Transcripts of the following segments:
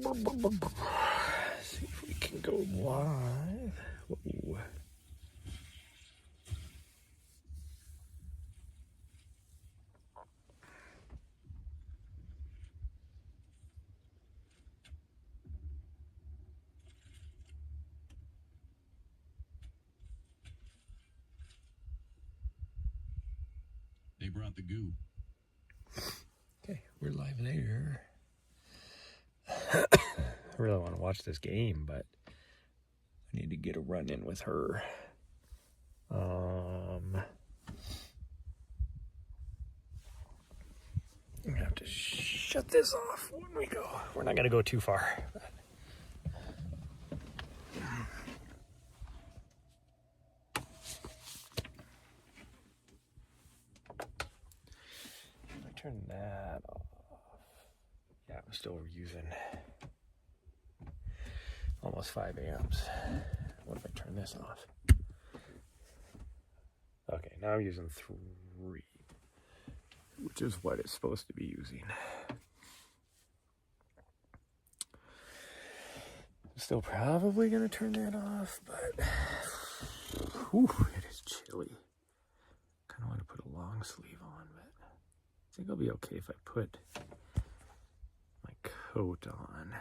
See if we can go live. Whoa. They brought the goo. Okay, we're live there. I really want to watch this game, but I need to get a run in with her. I'm gonna have to shut this off when we go. We're not gonna go too far. I turn that off. Yeah, I'm still using almost 5 amps. What if I turn this off? Okay, now I'm using 3, which is what it's supposed to be using. I'm still probably gonna turn that off, but whew, it is chilly. Kind of want to put a long sleeve on, but I think I'll be okay if I put my coat on.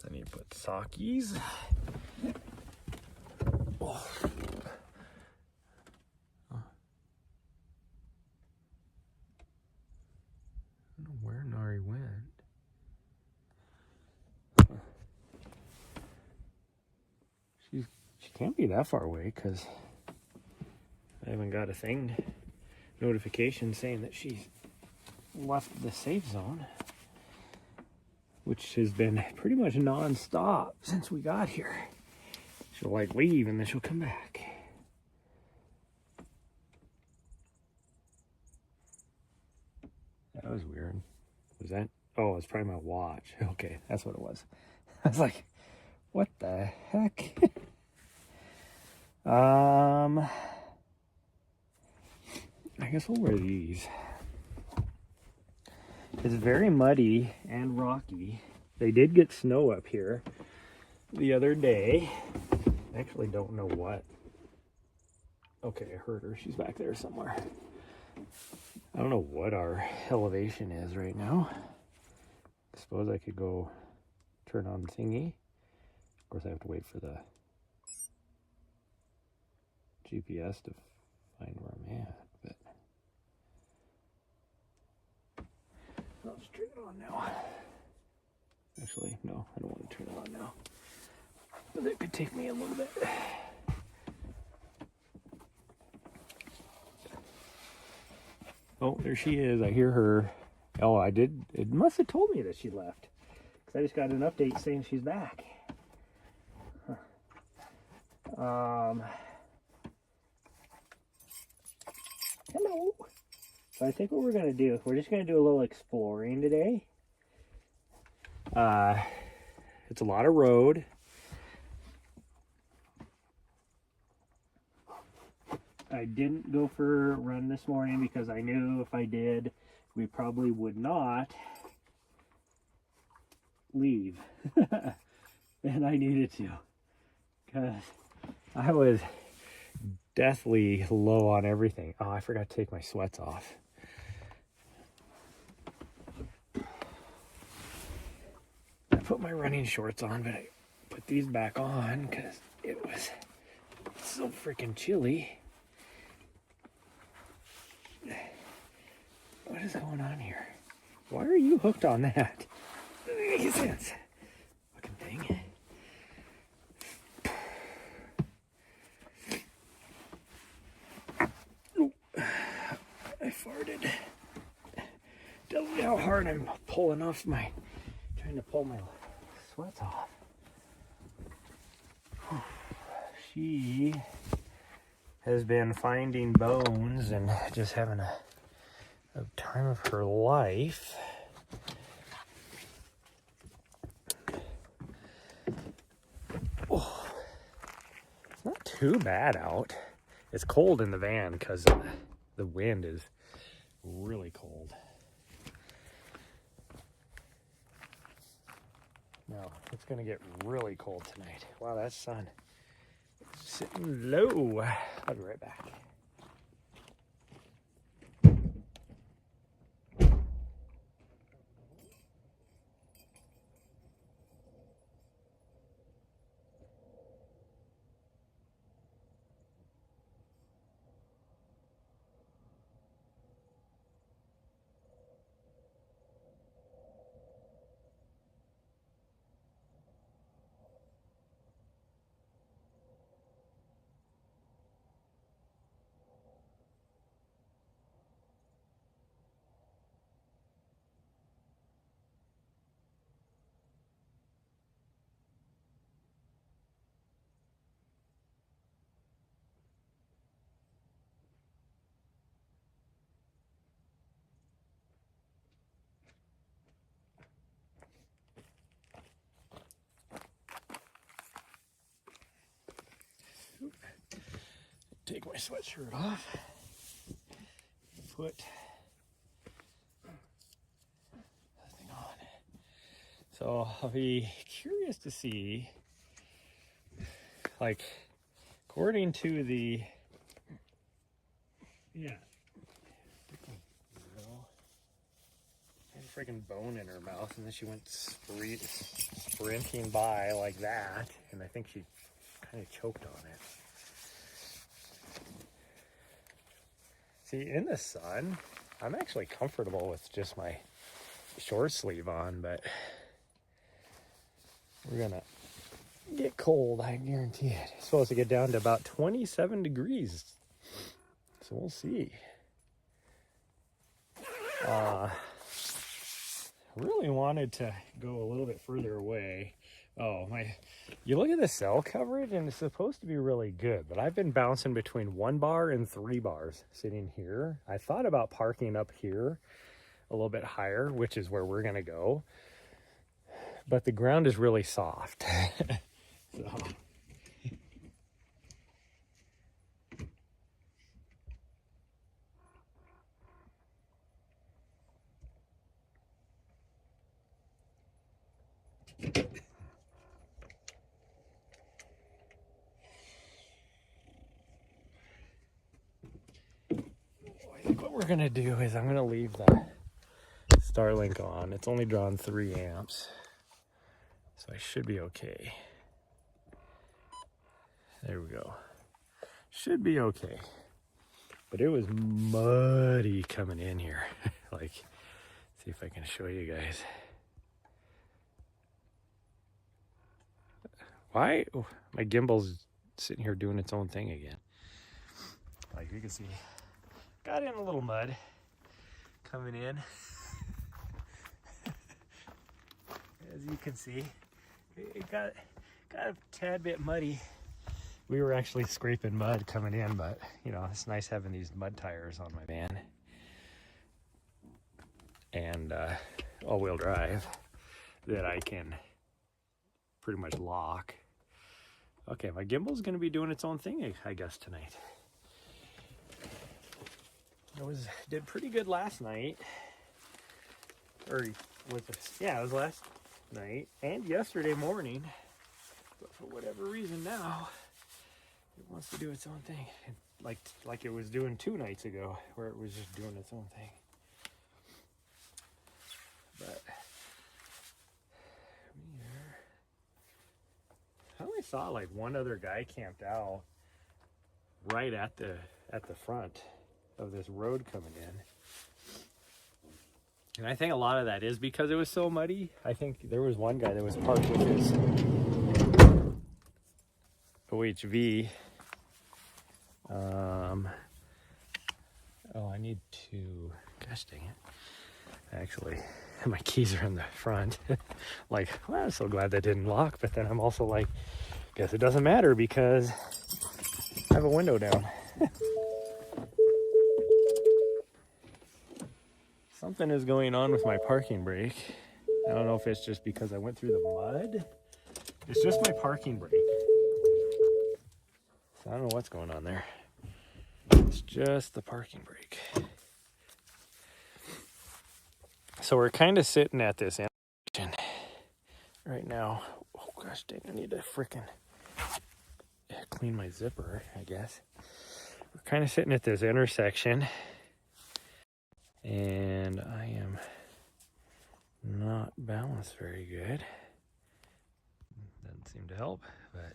I need to put sockies. Oh. I don't know where Nari went. She can't be that far away because I haven't got a notification saying that she's left the safe zone, which has been pretty much non-stop since we got here. She'll like leave and then she'll come back. That was weird. Was that? Oh, it's probably my watch. Okay, that's what it was. I was like, what the heck? I guess we'll wear these. It's very muddy and rocky. They did get snow up here the other day. I actually don't know what. Okay, I heard her. She's back there somewhere. I don't know what our elevation is right now. I suppose I could go turn on the thingy. Of course, I have to wait for the GPS to find where I'm at, but I'll just turn it on now. Actually, no, I don't want to turn it on now. But it could take me a little bit. Oh, there she is. I hear her. Oh, I did. It must have told me that she left. Because I just got an update saying she's back. Hello. So I think what we're going to do, we're just going to do a little exploring today. It's a lot of road. I didn't go for a run this morning because I knew if I did, we probably would not leave. And I needed to. Because I was deathly low on everything. Oh, I forgot to take my sweats off. I put my running shorts on, but I put these back on because it was so freaking chilly. What is going on here? Why are you hooked on that? Doesn't make any sense. Fucking thing. Oh, I farted. Tell me how hard I'm trying to pull my sweats off. She has been finding bones and just having a time of her life. Oh, it's not too bad out. It's cold in the van because the wind is really cold. No, it's gonna get really cold tonight. Wow, that sun is sitting low. I'll be right back. Take my sweatshirt off. Put that thing on. So I'll be curious to see, like, according to the, yeah, had a freaking bone in her mouth, and then she went sprinting by like that, and I think she kind of choked on it. See, in the sun, I'm actually comfortable with just my short sleeve on, but we're gonna get cold, I guarantee it. It's supposed to get down to about 27 degrees, so we'll see. Really wanted to go a little bit further away. You look at the cell coverage and it's supposed to be really good, but I've been bouncing between 1 bar and 3 bars sitting here. I thought about parking up here a little bit higher, which is where we're gonna go, but the ground is really soft. So I think what we're gonna do is I'm gonna leave the Starlink on. It's only drawn 3 amps, so I should be okay. There we go. Should be okay. But it was muddy coming in here. Like, see if I can show you guys. Why? Oh, my gimbal's sitting here doing its own thing again. Like you can see, got in a little mud coming in. As you can see, it got a tad bit muddy. We were actually scraping mud coming in, but you know, it's nice having these mud tires on my van. And all-wheel drive that I can pretty much lock. Okay, my gimbal's gonna be doing its own thing, I guess, tonight. Did pretty good last night. Or was it? Yeah, it was last night and yesterday morning. But for whatever reason now, it wants to do its own thing. Like it was doing 2 nights ago, where it was just doing its own thing. But I only saw like one other guy camped out right at the front of this road coming in. And I think a lot of that is because it was so muddy. I think there was one guy that was parked with his OHV. Oh, I need to, gosh dang it. Actually, my keys are in the front. Like, well, I'm so glad that didn't lock, but then I'm also like, guess it doesn't matter because I have a window down. Something is going on with my parking brake. I don't know if it's just because I went through the mud. It's just my parking brake. So I don't know what's going on there. It's just the parking brake. So we're kind of sitting at this intersection right now. Oh gosh dang, I need to frickin' clean my zipper, I guess. We're kind of sitting at this intersection, and I am not balanced very good. Doesn't seem to help, but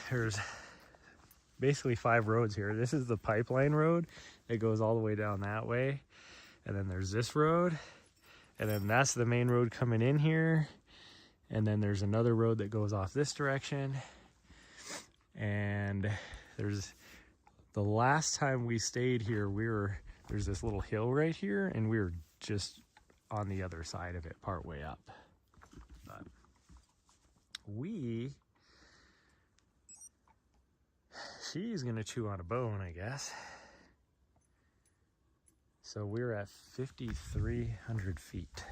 there's basically 5 roads here. This is the pipeline road that goes all the way down that way, and then there's this road, and then that's the main road coming in here, and then there's another road that goes off this direction. And there's the last time we stayed here, there's this little hill right here, and we were just on the other side of it, part way up. But she's gonna chew on a bone, I guess. So we're at 5,300 feet.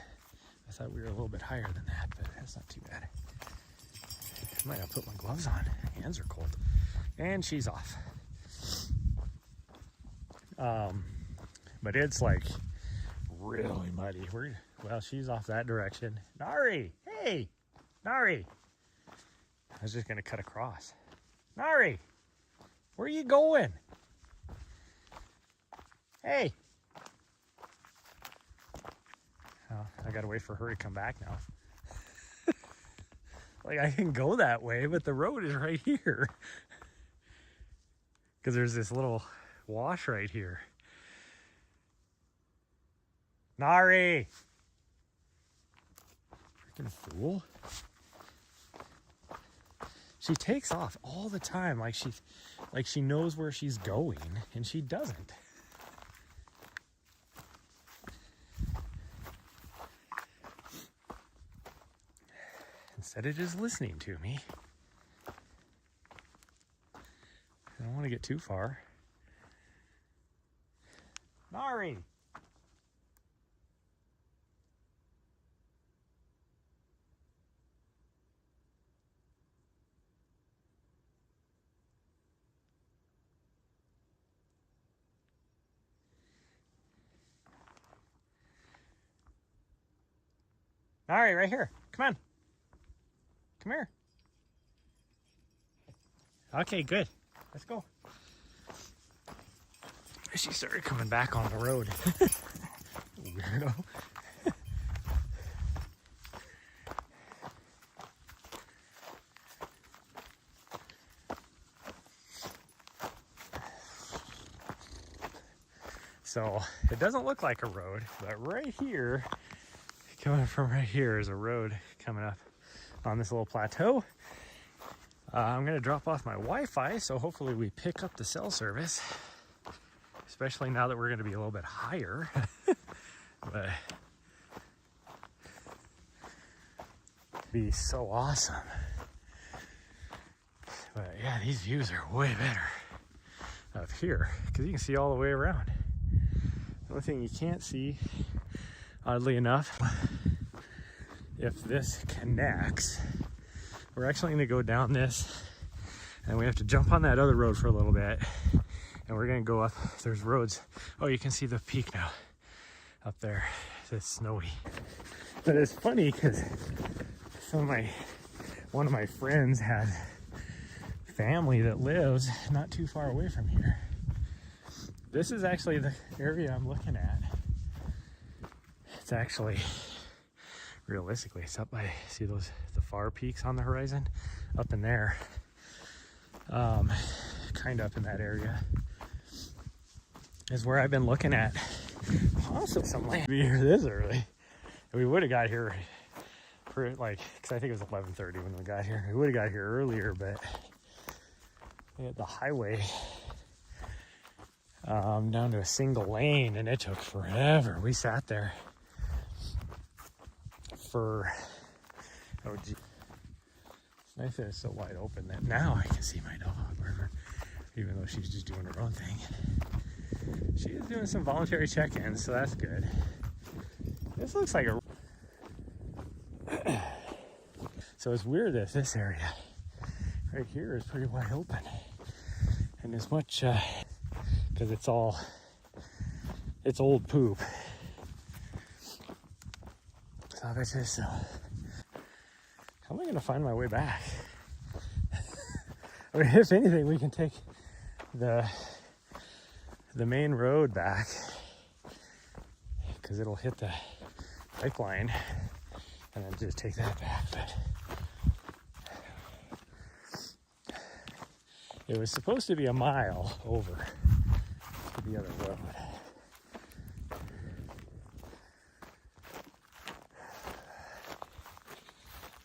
I thought we were a little bit higher than that, but that's not too bad. I might not put my gloves on. Hands are cold. And she's off. But it's like really muddy. Well, she's off that direction. Nari! Hey! Nari! I was just gonna cut across. Nari! Where are you going? Hey! Oh, I gotta wait for her to come back now. Like, I can go that way, but the road is right here. Because there's this little wash right here. Nari! Freaking fool. She takes off all the time like she knows where she's going, and she doesn't. Instead of just listening to me. I don't want to get too far. Nari! Nari, right here. Come on. Come here. Okay, good. Let's go. She started coming back on the road. Weirdo. So it doesn't look like a road, but right here, coming from right here is a road coming up on this little plateau. I'm gonna drop off my Wi-Fi, so hopefully we pick up the cell service, especially now that we're gonna be a little bit higher. But be so awesome. But yeah, these views are way better up here because you can see all the way around. The only thing you can't see, oddly enough, if this connects, we're actually going to go down this, and we have to jump on that other road for a little bit, and we're going to go up. There's roads. Oh, you can see the peak now up there. It's snowy, but it's funny because one of my friends has family that lives not too far away from here. This is actually the area I'm looking at. It's actually, realistically, it's up by, see the far peaks on the horizon? Up in there. Kind of up in that area is where I've been looking at possibly some land. Be here this early. We would have got here for like, because I think it was 11:30 when we got here. We would have got here earlier, but we had the highway down to a single lane, and it took forever. We sat there for, oh gee, it's nice that it's so wide open that now I can see my dog, even though she's just doing her own thing. She is doing some voluntary check-ins, so that's good. This looks like a so it's weird that this area right here is pretty wide open, and as much because it's old poop. So I bet you so. How am I going to find my way back? I mean, if anything, we can take the main road back because it'll hit the pipeline and then just take that back. But it was supposed to be a mile over to the other road.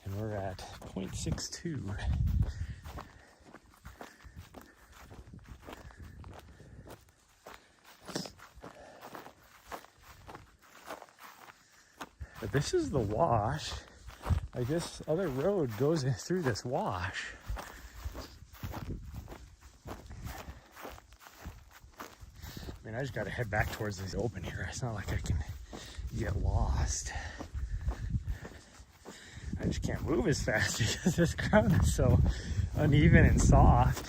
And we're at 0.62. But this is the wash. Like this other road goes in through this wash. I mean, I just gotta head back towards this open here. It's not like I can get lost. I just can't move as fast because this ground is so uneven and soft.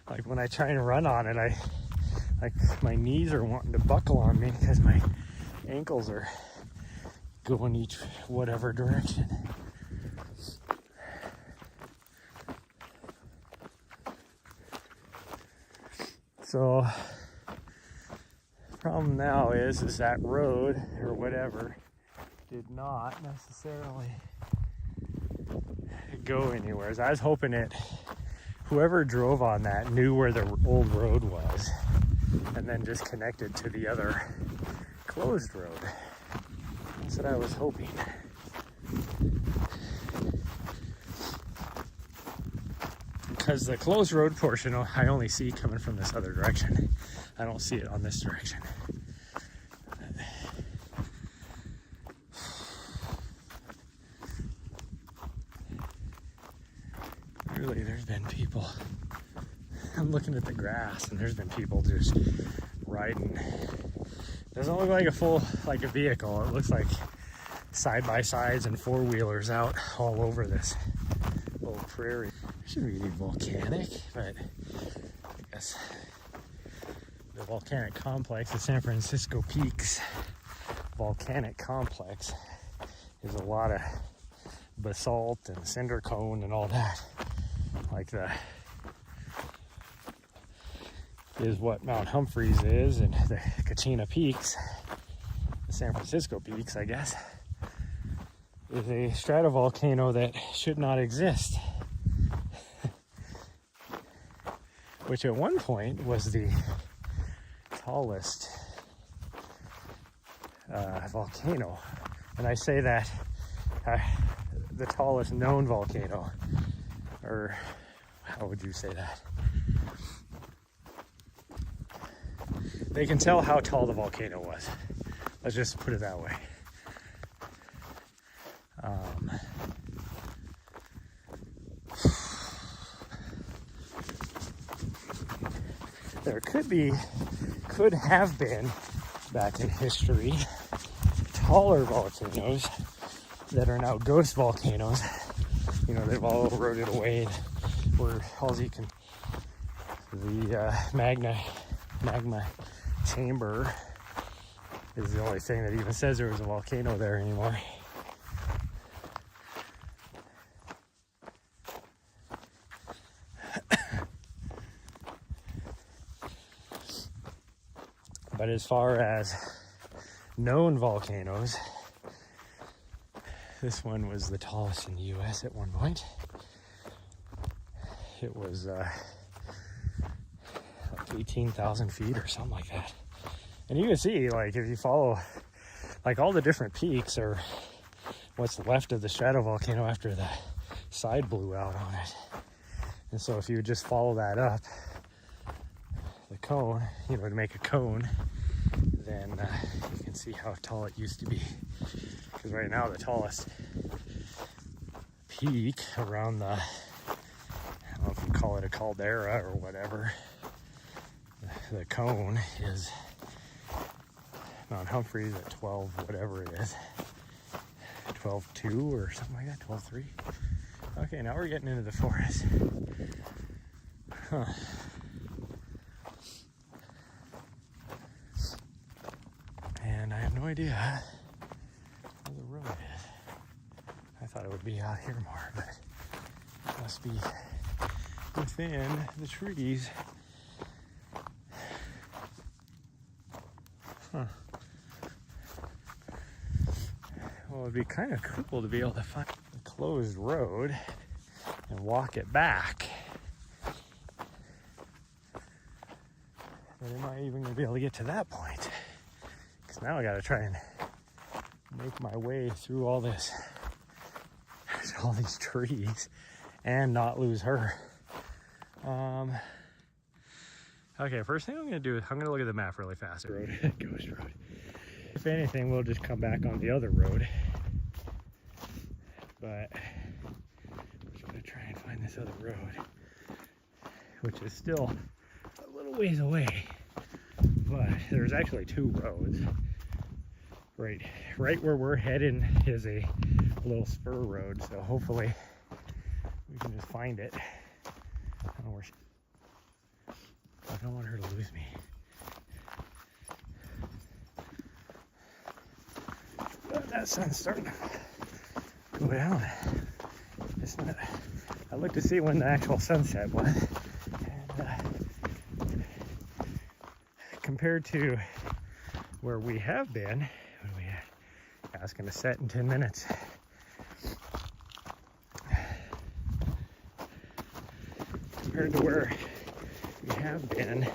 Like when I try and run on it, my knees are wanting to buckle on me because my ankles are going each whatever direction. So problem now is that road or whatever did not necessarily go anywhere. I was hoping whoever drove on that knew where the old road was and then just connected to the other closed road. That's what I was hoping. Because the closed road portion I only see coming from this other direction. I don't see it on this direction. Really, there's been people. I'm looking at the grass and there's been people just riding. Doesn't look like a vehicle. It looks like side-by-sides and four-wheelers out all over this little prairie. It shouldn't be volcanic, but I guess the volcanic complex, the San Francisco Peaks volcanic complex, is a lot of basalt and cinder cone and all that. Like is what Mount Humphreys is, and the Kachina Peaks, the San Francisco Peaks, I guess, is a stratovolcano that should not exist. Which at one point was the tallest volcano. And I say that the tallest known volcano, or how would you say that? They can tell how tall the volcano was. Let's just put it that way. There could have been, back in history, taller volcanoes that are now ghost volcanoes. You know, they've all eroded away, where the magma chamber is the only thing that even says there was a volcano there anymore. But as far as known volcanoes, this one was the tallest in the US at one point. It was like 18,000 feet or something like that. And you can see, like, if you follow, like, all the different peaks are what's left of the stratovolcano after the side blew out on it. And so if you would just follow that up, the cone, you know, to make a cone, then you can see how tall it used to be. Because right now the tallest peak around the, I don't know if you call it a caldera or whatever, the cone is Mount Humphreys at 12, whatever it is, 12.2 or something like that, 12.3. Okay, now we're getting into the forest. Huh. And I have no idea where the road is. I thought it would be out here more, but it must be within the trees. Huh. Well, it'd be kind of cool to be able to find a closed road and walk it back. But am I even going to be able to get to that point? Because now I got to try and make my way through all this, all these trees, and not lose her. Okay, first thing I'm going to do is I'm going to look at the map really fast. Road, Ghost Road. If anything, we'll just come back on the other road. But I'm just going to try and find this other road, which is still a little ways away. But there's actually two roads. Right where we're heading is a little spur road, so hopefully we can just find it. I don't know where she... I don't want her to lose me. But that sun's starting to go down. It's not... I looked to see when the actual sunset was, and compared to where we have been, when we had, I was going to set in 10 minutes. Compared to where we have been,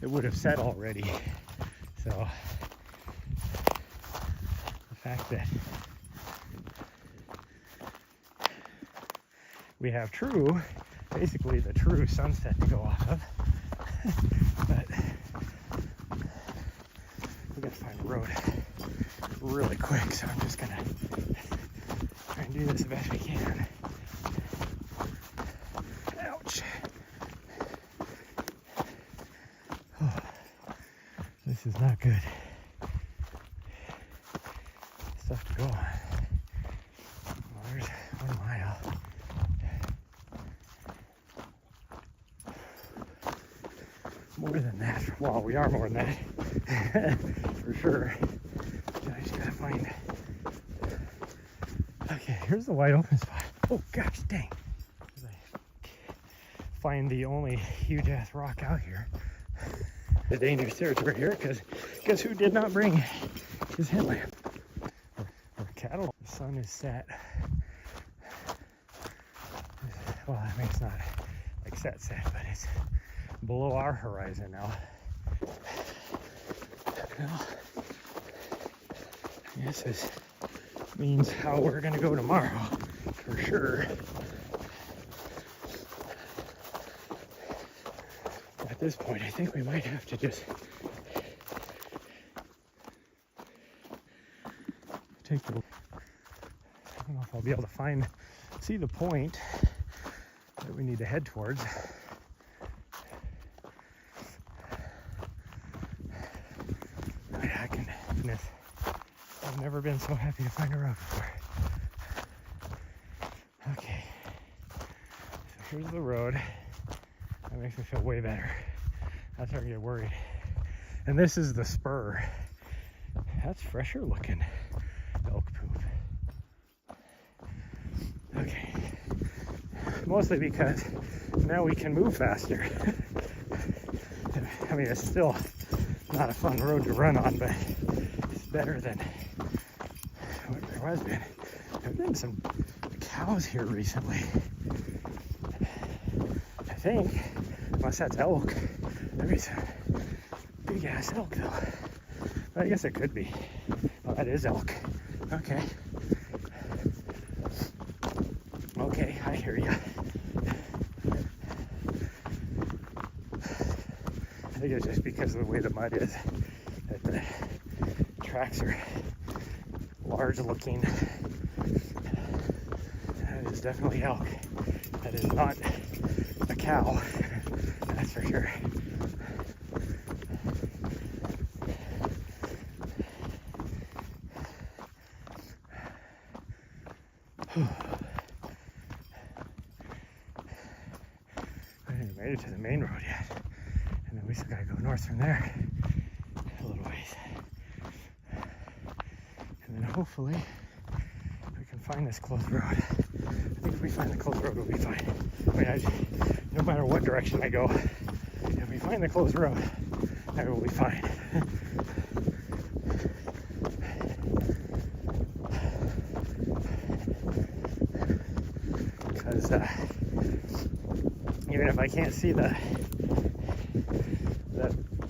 it would have set already. So the fact that we have basically the true sunset to go off of, but we gotta find a road really quick, so I'm just gonna try and do this the best we can. Ouch. Oh, this is not good. Stuff to go on. Well, there's 1 mile. More than that. Well, we are more than that. For sure. I just gotta find... Okay, here's the wide open spot. Oh gosh, dang. Find the only huge ass rock out here. The dangerous territory here, because guess who did not bring his headlamp? Or cattle. The sun is set. Well, I mean, it's not like set, but it's below our horizon now. Well, I guess this means how we're gonna go tomorrow, for sure. At this point, I think we might have to just take the... I don't know if I'll be able to see the point that we need to head towards. I've never been so happy to find a road before. Okay, so here's the road. That makes me feel way better. I started to get worried. And this is the spur. That's fresher looking elk poop. Okay, mostly because now we can move faster. I mean, it's still not a fun road to run on, but it's better than what there has been. There have been some cows here recently. I think, unless that's elk. Maybe some big ass elk though. But I guess it could be. Well, that is elk. Okay. Okay, I hear you. I think it's just because of the way the mud is that the tracks are large looking. That is definitely elk. That is not a cow. That's for sure. I haven't made it to the main road yet. And then we still gotta go north from there a little ways. And hopefully we can find this closed road. I think if we find the closed road, we'll be fine. I mean, no matter what direction I go, if we find the closed road, I will be fine. Because even if I can't see the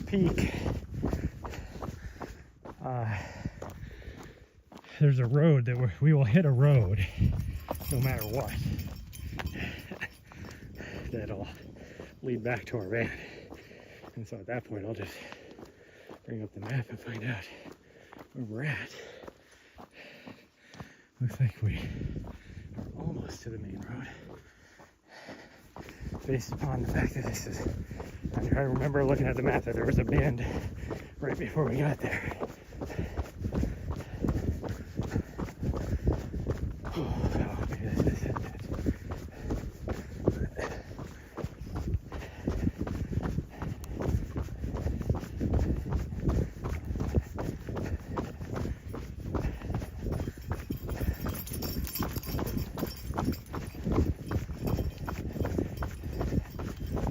peak, there's a road that we will hit a road no matter what that'll lead back to our van. And so at that point I'll just bring up the map and find out where we're at. Looks like we are almost to the main road, based upon the fact that this is, I remember looking at the map that there was a bend right before we got there.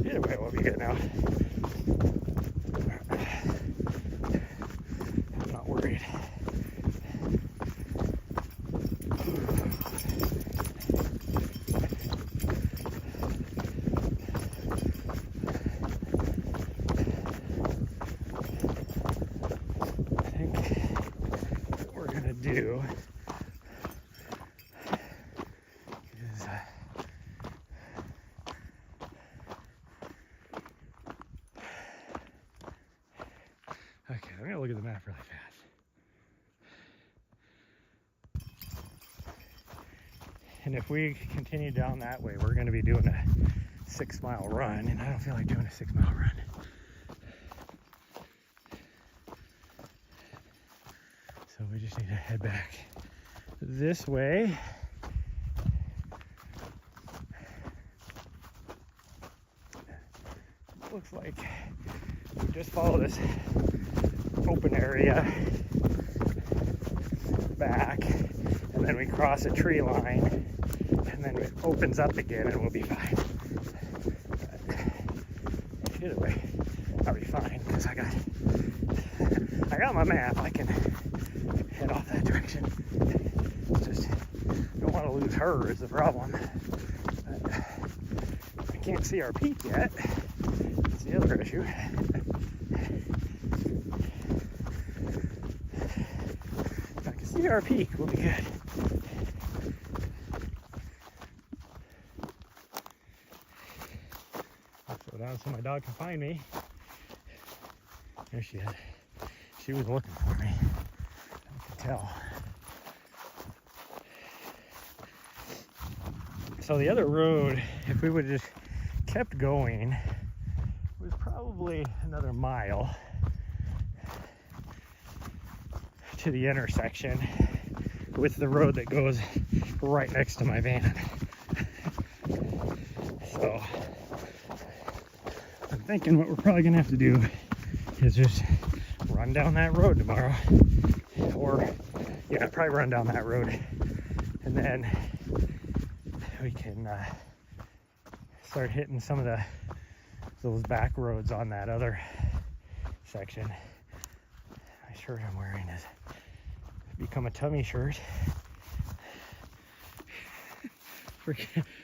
Either way, we'll be good now. I'm not worried. I think what we're gonna do is okay, I'm gonna look at the map really fast. And if we continue down that way, we're gonna be doing a 6-mile run, and I don't feel like doing a 6-mile run. So we just need to head back this way. Looks like we just follow this open area back, and then we cross a tree line, and then it opens up again, and we'll be fine. But either way, I'll be fine because I got my map. I can head off that direction. It's just I don't want to lose her is the problem. But I can't see our peak yet. That's the other issue. If I can see our peak, we'll be good. I'll slow down so my dog can find me. There she is. She was looking for me. I can tell. So the other road, if we would have just kept going, was probably another mile to the intersection with the road that goes right next to my van. So I'm thinking what we're probably gonna have to do is just run down that road tomorrow, or yeah, probably run down that road, and then we can start hitting some of those back roads on that other section. My shirt I'm wearing has become a tummy shirt.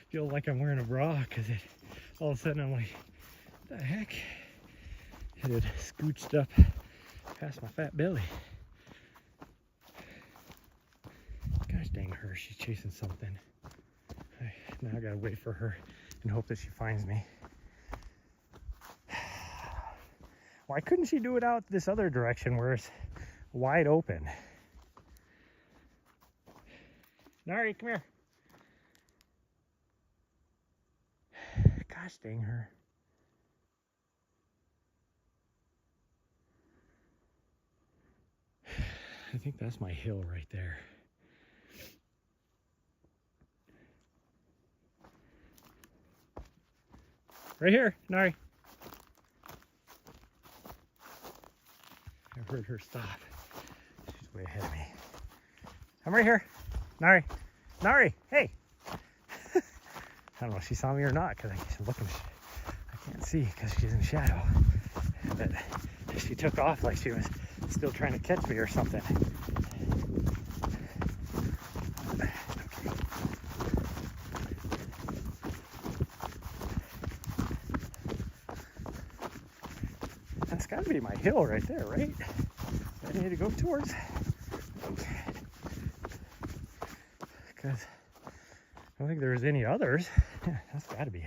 Feel like I'm wearing a bra because all of a sudden I'm like, what the heck? It had scooched up past my fat belly. Gosh dang her, she's chasing something. Now I gotta wait for her and hope that she finds me. Why couldn't she do it out this other direction where it's wide open? Nari, come here. Gosh dang her. I think that's my hill right there. Right here, Nari. I heard her stop. She's way ahead of me. I'm right here. Nari. Nari, hey. I don't know if she saw me or not because I looking. I can't see because she's in shadow. But she took off like she was still trying to catch me or something. That's got to be my hill right there, right? I need to go towards. Okay. Because I don't think there's any others. Yeah, that's got to be it.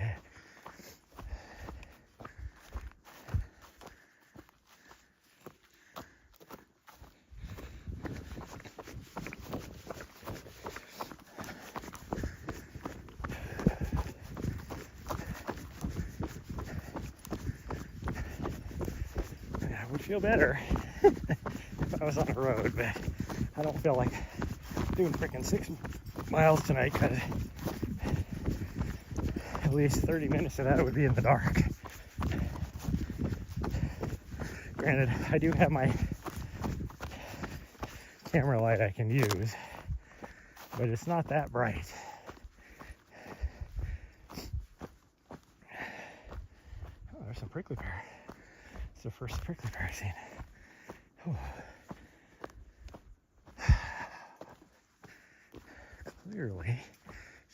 I would feel better if I was on the road, but I don't feel like doing freaking 6 miles tonight because at least 30 minutes of that would be in the dark. Granted, I do have my camera light I can use, but it's not that bright. Oh, there's some prickly pear. It's the first prickly pear I've seen. Oh. Clearly,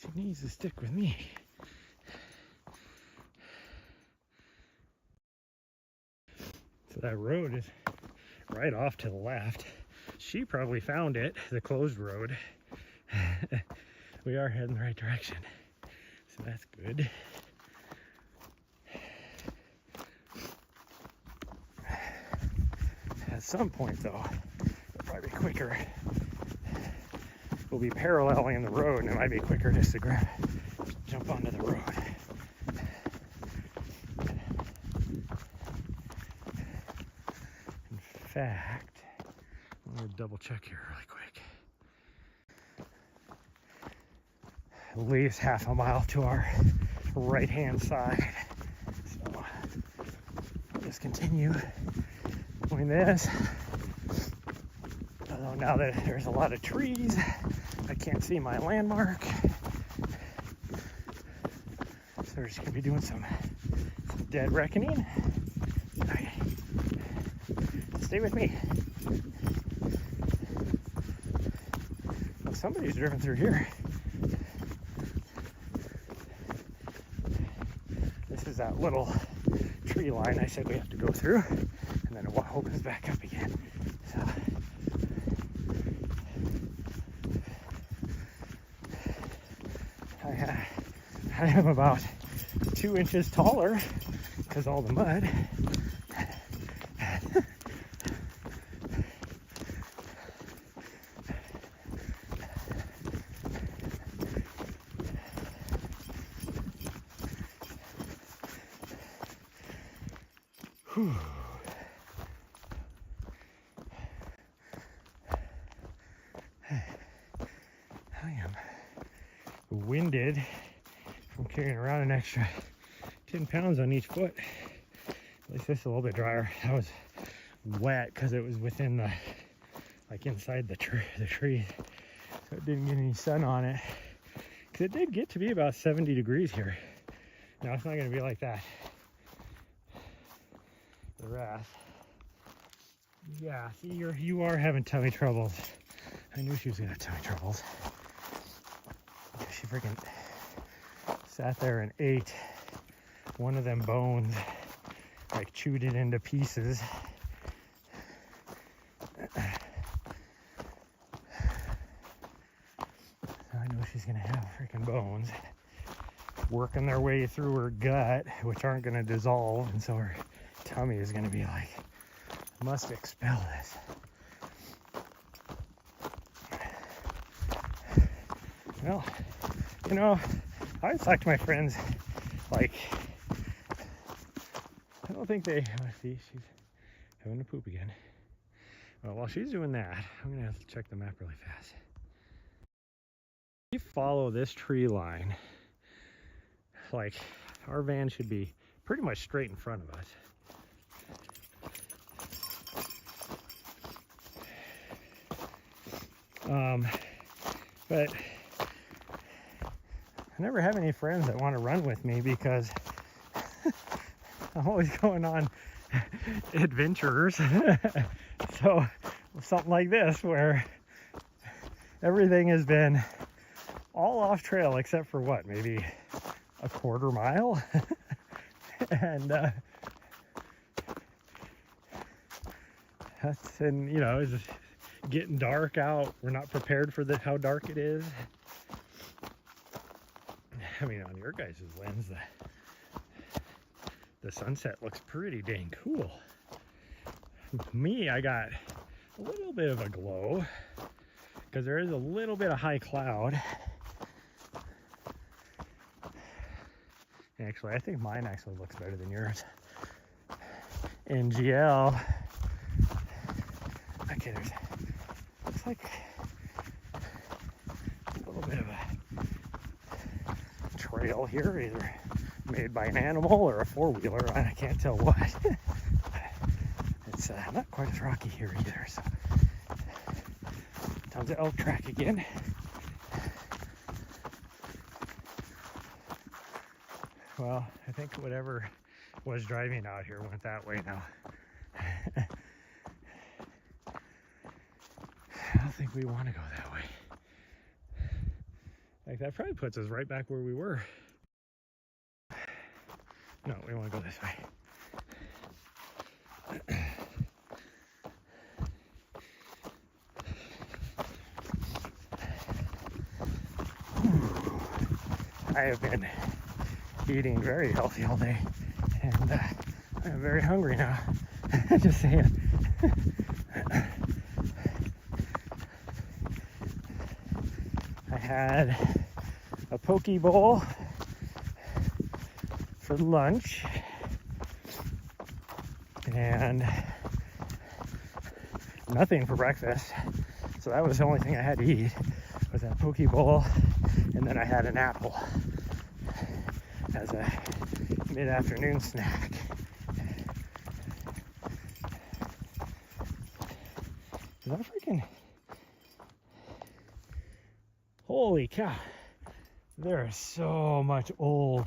she needs to stick with me. So that road is right off to the left. She probably found it, the closed road. We are heading the right direction, so that's good. At some point though, it'll probably be quicker. We'll be paralleling the road and it might be quicker just to jump onto the road. In fact, I'm gonna double check here really quick. At least half a mile to our right hand side. So I'll just continue doing this. Although now that there's a lot of trees, I can't see my landmark. So we're just gonna be doing some dead reckoning. Okay. Stay with me. Well, somebody's driven through here. This is that little tree line I said we have to go through, and then it opens back up again. So I am about 2 inches taller because all the mud. Whew. I am winded from carrying around an extra 10 pounds on each foot. At least this is a little bit drier. That was wet because it was within the, like inside the tree. So it didn't get any sun on it. Because it did get to be about 70 degrees here. Now it's not going to be like that the rest. Yeah, see, you are having tummy troubles. I knew she was gonna have tummy troubles. She freaking sat there and ate one of them bones, like chewed it into pieces. So I know she's gonna have freaking bones working their way through her gut, which aren't gonna dissolve, and so her tummy is gonna be like, must expel this. Well, you know, I always talk to my friends, like, I don't think they, see, she's having to poop again. Well, while she's doing that, I'm gonna have to check the map really fast. If you follow this tree line, like, our van should be pretty much straight in front of us. But I never have any friends that want to run with me because I'm always going on adventures. So something like this where everything has been all off trail except for what, maybe a quarter mile. And and you know, it's just getting dark out. We're not prepared for how dark it is. I mean, on your guys' lens, the sunset looks pretty dang cool. Me, I got a little bit of a glow because there is a little bit of high cloud. Actually, I think mine actually looks better than yours. NGL. Okay, looks like a little bit of a trail here, either made by an animal or a four-wheeler. I can't tell what. It's not quite as rocky here either. So, tons of elk track again. Well, I think whatever was driving out here went that way now. I don't think we want to go that way. Like, that probably puts us right back where we were. No, we want to go this way. I have been eating very healthy all day, and I'm very hungry now. Just saying. I had a poke bowl for lunch, and nothing for breakfast. So that was the only thing I had to eat, was that poke bowl, and then I had an apple as a mid-afternoon snack. Is that freaking... Holy cow. There is so much old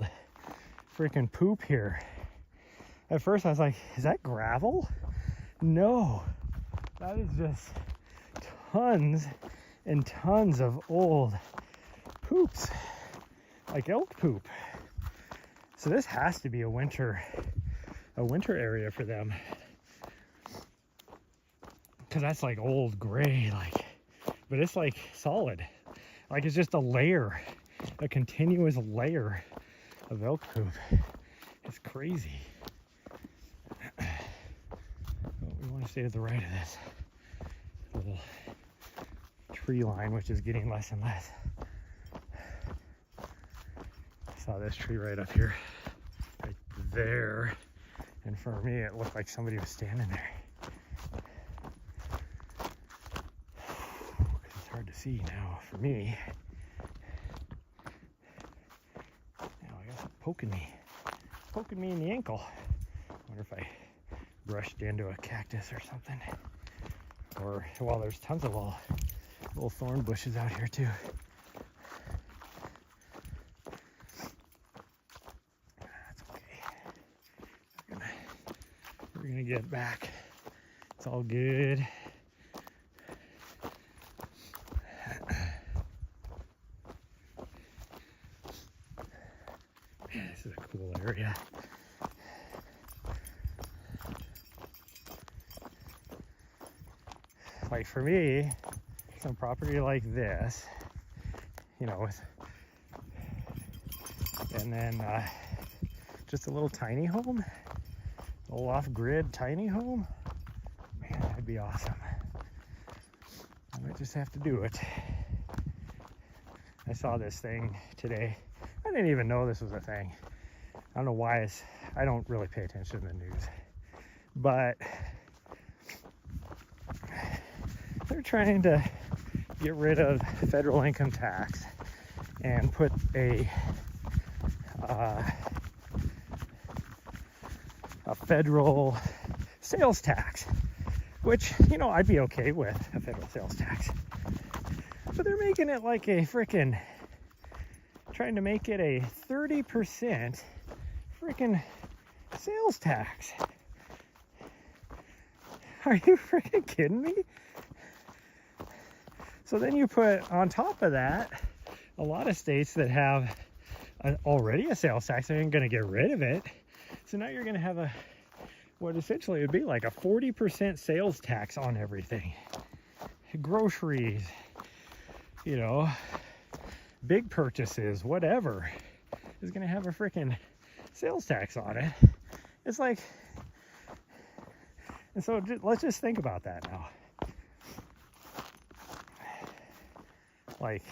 freaking poop here. At first I was like, is that gravel? No. That is just tons and tons of old poops. Like elk poop. So this has to be a winter area for them. Cause that's like old gray, like, but it's like solid. Like it's just a layer, a continuous layer of elk poop. It's crazy. Oh, we want to stay to the right of this little tree line, which is getting less and less. Saw this tree right up here, right there, and for me it looked like somebody was standing there. It's hard to see now for me. Now I guess it's poking me in the ankle. Wonder if I brushed into a cactus or something. Or, well, there's tons of little thorn bushes out here too. We're gonna get back. It's all good. This is a cool area. Like for me, some property like this, you know, and then just a little tiny home. A little off-grid tiny home, man, that'd be awesome. I might just have to do it. I saw this thing today. I didn't even know this was a thing. I don't know why I don't really pay attention to the news, but they're trying to get rid of federal income tax and put a federal sales tax, which, you know, I'd be okay with a federal sales tax. But they're making it like a freaking, trying to make it a 30% freaking sales tax. Are you freaking kidding me? So then you put on top of that, a lot of states that have already a sales tax, they're going to get rid of it. So now you're going to have what essentially would be like a 40% sales tax on everything. Groceries, you know, big purchases, whatever, is going to have a freaking sales tax on it. It's like, and so let's just think about that now. Like,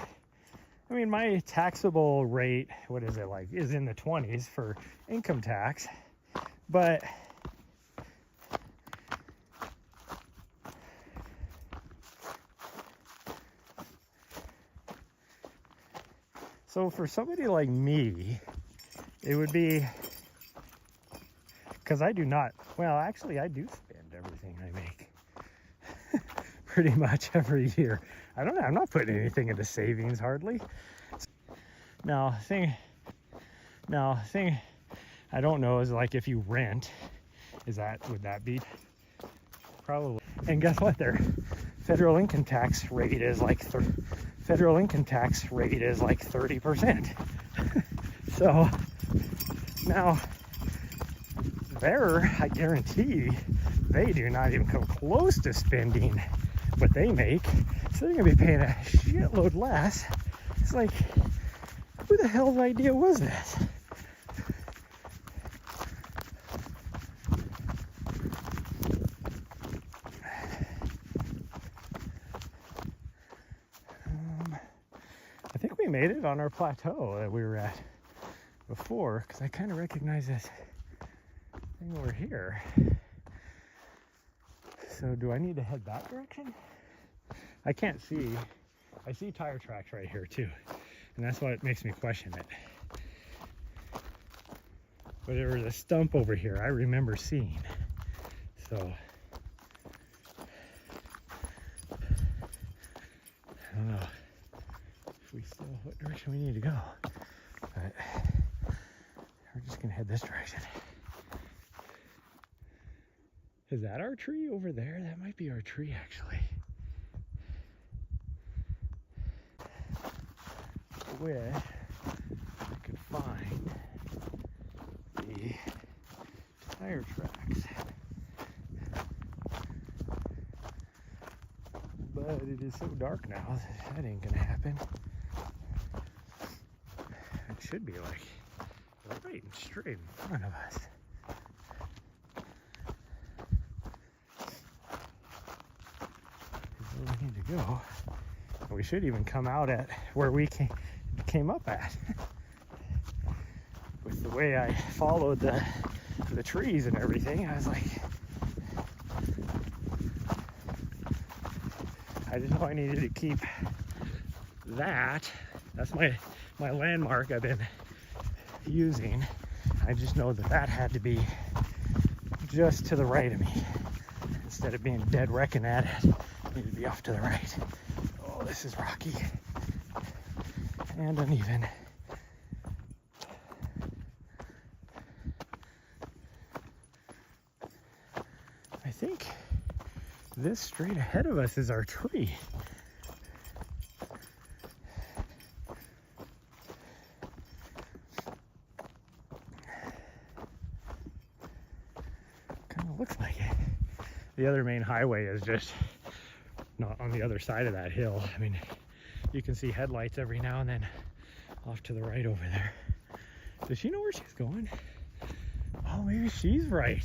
I mean, my taxable rate, what is it like, is in the 20s for income tax, but so for somebody like me, it would be, because I do not, well, actually I do spend everything I make pretty much every year. I don't know, I'm not putting anything into savings hardly. Now, thing I don't know is like if you rent, would that be? Probably. And guess what? Their federal income tax rate is like 30%. So now I guarantee they do not even come close to spending what they make. So they're gonna be paying a shitload less. It's like, who the hell's idea was this? I think we made it on our plateau that we were at before, because I kind of recognize this thing over here. So do I need to head that direction? I can't see. I see tire tracks right here too, and that's what makes me question it. But there was a stump over here I remember seeing. So I don't know if we still, what direction we need to go, but we're just gonna head this direction. Is that our tree over there? That might be our tree, actually. I wish I could find the tire tracks. But it is so dark now that ain't gonna happen. It should be like right and straight in front of us. Where we need to go. We should even come out at where we came up at. With the way I followed the trees and everything, I was like, I didn't know I needed to keep that. That's my landmark I've been using. I just know that had to be just to the right of me. Instead of being dead reckoning at it, it needed to be off to the right. Oh, this is rocky and uneven. I think this straight ahead of us is our tree. Kind of looks like it. The other main highway is just not on the other side of that hill. I mean, you can see headlights every now and then off to the right over there. Does she know where she's going? Oh, maybe she's right.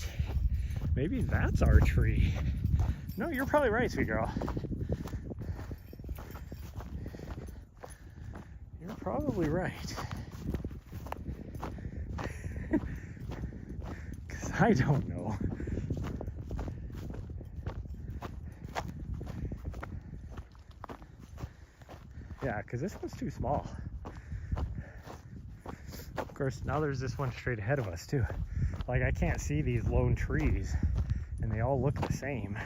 Maybe that's our tree. No, you're probably right, sweet girl. You're probably right. Because I don't know. Yeah, because this one's too small. Of course, now there's this one straight ahead of us too. Like, I can't see these lone trees, and they all look the same.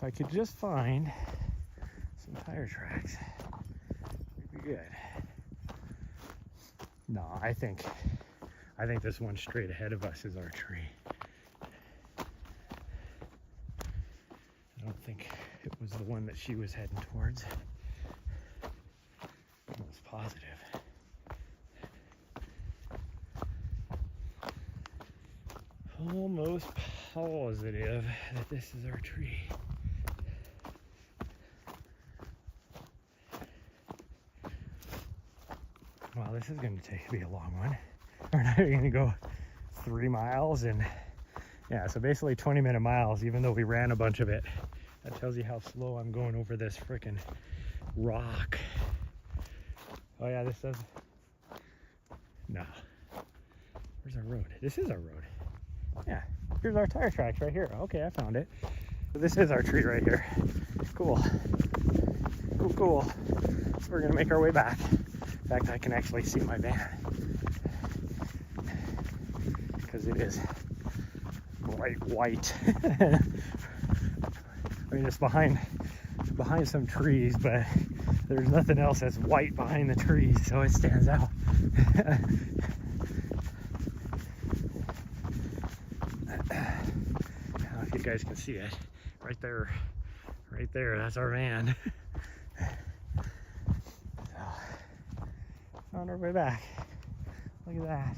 If I could just find tire tracks. Pretty good. No, I think this one straight ahead of us is our tree. I don't think it was the one that she was heading towards. Almost positive. Almost positive that this is our tree. Well, this is going to be a long one. We're not going to go 3 miles, and yeah, so basically 20-minute miles, even though we ran a bunch of it. That tells you how slow I'm going over this freaking rock. Oh yeah, this does. No. Where's our road? This is our road. Yeah, here's our tire tracks right here. Okay, I found it. So this is our tree right here. Cool. Cool, cool. So we're gonna make our way back. In fact, I can actually see my van. Because it is bright white. I mean, it's behind some trees, but there's nothing else that's white behind the trees, so it stands out. I don't know if you guys can see it. Right there, that's our van. So, on our way back. Look at that.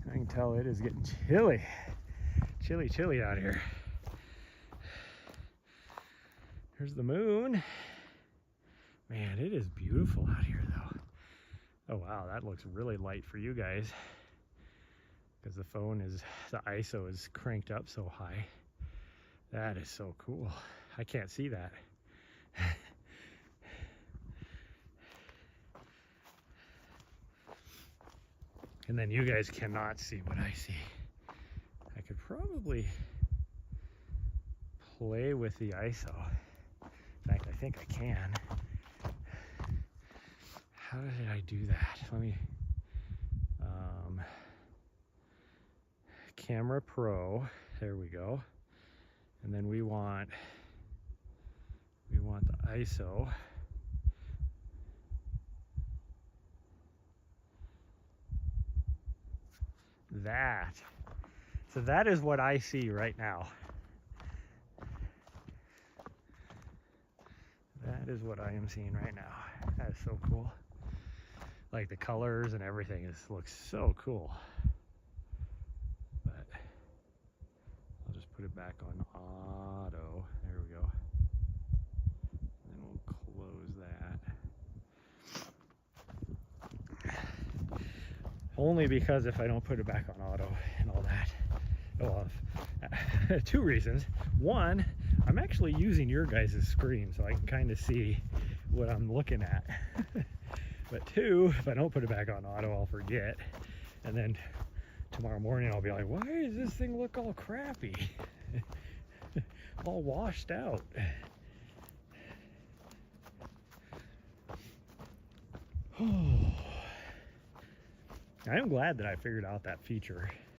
I can tell it is getting chilly. Chilly out here. There's the moon. Man, it is beautiful out here though. Oh wow, that looks really light for you guys. Because the ISO is cranked up so high. That is so cool. I can't see that. And then you guys cannot see what I see. I could probably play with the ISO. In fact, I think I can. How did I do that? Let me, Camera Pro, there we go. And then we want the ISO. So that is what I see right now. That is what I am seeing right now. That is so cool. Like the colors and everything looks so cool. But I'll just put it back on auto. There we go. And then we'll close that. Only because if I don't put it back on auto and all that, well, 2 reasons. One, I'm actually using your guys' screen so I can kind of see what I'm looking at. But 2, if I don't put it back on auto, I'll forget. And then tomorrow morning I'll be like, why does this thing look all crappy? All washed out. I am glad that I figured out that feature